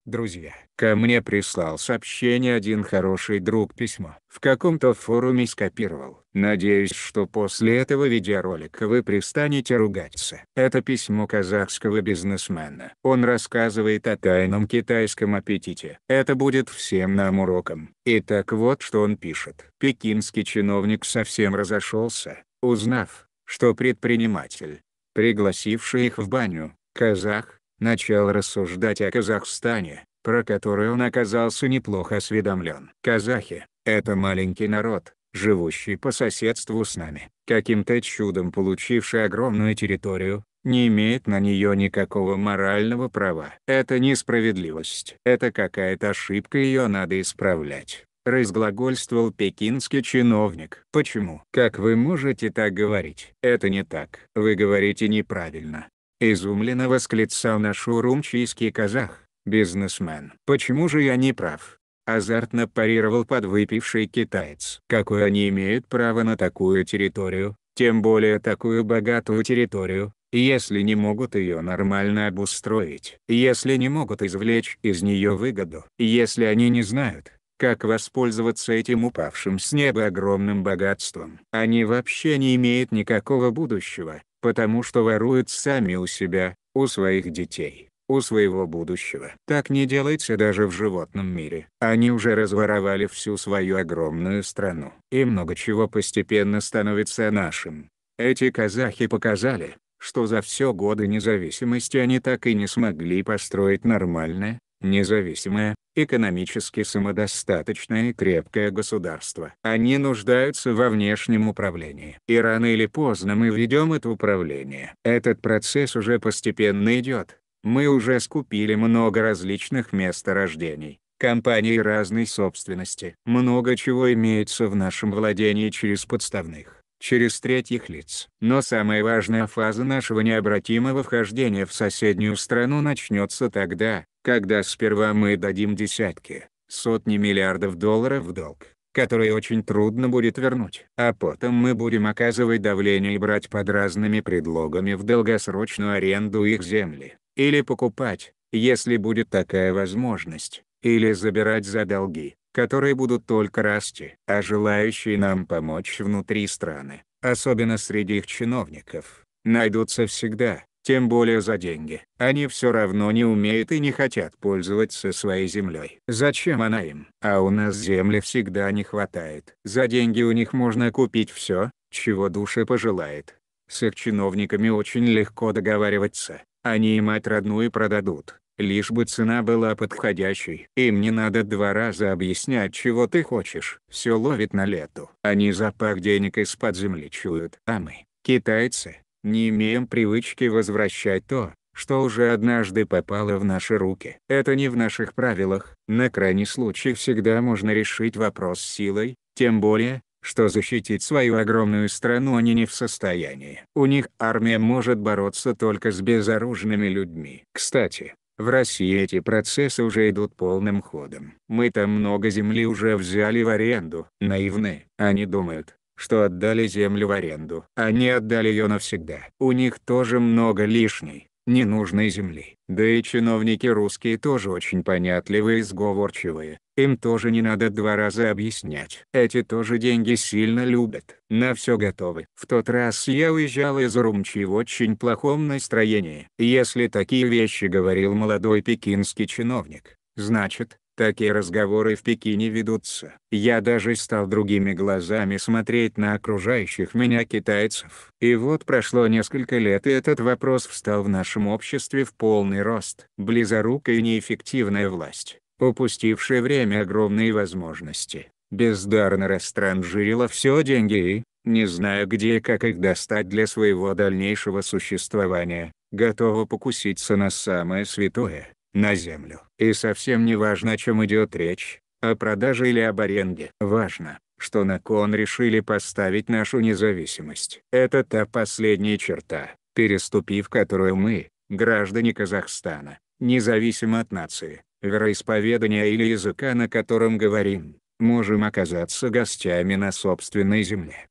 Друзья, ко мне прислал сообщение один хороший друг, письмо. В каком-то форуме скопировал. Надеюсь, что после этого видеоролика вы перестанете ругаться. Это письмо казахского бизнесмена. Он рассказывает о тайном китайском аппетите. Это будет всем нам уроком. Итак, вот что он пишет. Пекинский чиновник совсем разошелся, узнав, что предприниматель, пригласивший их в баню, казах, начал рассуждать о Казахстане, про который он оказался неплохо осведомлен. Казахи – это маленький народ, живущий по соседству с нами, каким-то чудом получивший огромную территорию, не имеет на нее никакого морального права. Это несправедливость. Это какая-то ошибка, ее надо исправлять. Разглагольствовал пекинский чиновник. Почему? Как вы можете так говорить? Это не так. Вы говорите неправильно. Изумленно восклицал наш урумчийский казах, бизнесмен. Почему же я не прав? Азартно парировал подвыпивший китаец. Какое они имеют право на такую территорию, тем более такую богатую территорию, если не могут ее нормально обустроить, если не могут извлечь из нее выгоду, если они не знают, как воспользоваться этим упавшим с неба огромным богатством. Они вообще не имеют никакого будущего, потому что воруют сами у себя, у своих детей, у своего будущего. Так не делается даже в животном мире. Они уже разворовали всю свою огромную страну. И много чего постепенно становится нашим. Эти казахи показали, что за все годы независимости они так и не смогли построить нормальное, независимое, экономически самодостаточное и крепкое государство. Они нуждаются во внешнем управлении. И рано или поздно мы ведем это управление. Этот процесс уже постепенно идет. Мы уже скупили много различных месторождений, компаний разной собственности. Много чего имеется в нашем владении через подставных, через третьих лиц. Но самая важная фаза нашего необратимого вхождения в соседнюю страну начнется тогда, когда сперва мы дадим десятки, сотни миллиардов долларов в долг, которые очень трудно будет вернуть. А потом мы будем оказывать давление и брать под разными предлогами в долгосрочную аренду их земли. Или покупать, если будет такая возможность, или забирать за долги, которые будут только расти. А желающие нам помочь внутри страны, особенно среди их чиновников, найдутся всегда. Тем более за деньги. Они все равно не умеют и не хотят пользоваться своей землей. Зачем она им? А у нас земли всегда не хватает. За деньги у них можно купить все, чего душа пожелает. С их чиновниками очень легко договариваться. Они и мать родную продадут, лишь бы цена была подходящей. Им не надо два раза объяснять, чего ты хочешь. Все ловит на лету. Они запах денег из-под земли чуют. А мы, китайцы, не имеем привычки возвращать то, что уже однажды попало в наши руки. Это не в наших правилах. На крайний случай всегда можно решить вопрос силой, тем более, что защитить свою огромную страну они не в состоянии. У них армия может бороться только с безоружными людьми. Кстати, в России эти процессы уже идут полным ходом. Мы там много земли уже взяли в аренду. Наивны. Они думают, что отдали землю в аренду. Они отдали ее навсегда. У них тоже много лишней, ненужной земли. Да и чиновники русские тоже очень понятливые и сговорчивые. Им тоже не надо два раза объяснять. Эти тоже деньги сильно любят. На все готовы. В тот раз я уезжал из Урумчи в очень плохом настроении. Если такие вещи говорил молодой пекинский чиновник, значит, такие разговоры в Пекине ведутся. Я даже стал другими глазами смотреть на окружающих меня китайцев. И вот прошло несколько лет, и этот вопрос встал в нашем обществе в полный рост. Близорукая и неэффективная власть, упустившая время огромные возможности, бездарно растранжирила все деньги и, не зная где и как их достать для своего дальнейшего существования, готова покуситься на самое святое, на землю. И совсем не важно, о чем идет речь, о продаже или об аренде. Важно, что на кон решили поставить нашу независимость. Это та последняя черта, переступив которую мы, граждане Казахстана, независимо от нации, вероисповедания или языка, на котором говорим, можем оказаться гостями на собственной земле.